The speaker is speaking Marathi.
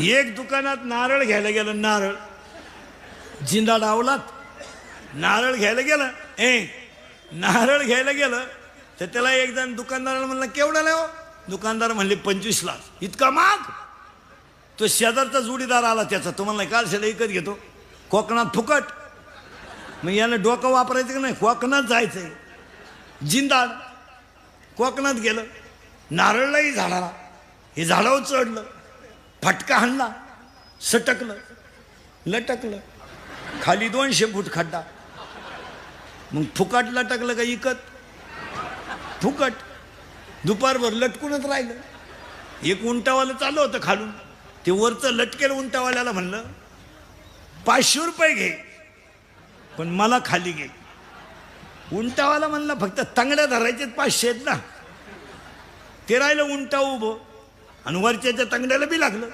एक दुकानात नारळ घ्यायला गेलं, नारळ जिंदा डावलात. नारळ घ्यायला गेलं, नारळ घ्यायला गेलं तर त्याला एक जण दुकानदाराला म्हणलं केवढा हो? दुकानदार म्हणले 25 लाख. इतका माग? तो शेजारचा जोडीदार आला त्याचा, तो म्हणला काल शेला विकत घेतो, कोकणात फुकट. मग यानं डोकं वापरायचं की नाही, कोकणात जायचंय. जिंदाड कोकणात गेलं, नारळलाही झाडाला, हे झाडावर चढलं, फटका हाणला, सटकलं, लटकलं, खाली 200 फूट खड्डा. मग फुकट लटकलं का इकत? फुकट. दुपारभर लटकूनच राहिलं. एक उंटावाला चालू होतं खालून, ते वरचं लटकेल उंटावाल्याला म्हणलं 500 रुपये घे पण मला खाली घे. उंटावाला म्हणला फक्त तांगड्या धरायचे 500 आहेत ना. ते राहिलं उंटा उभं आणि वरच्याच्या तांगड्याला बी लागलं.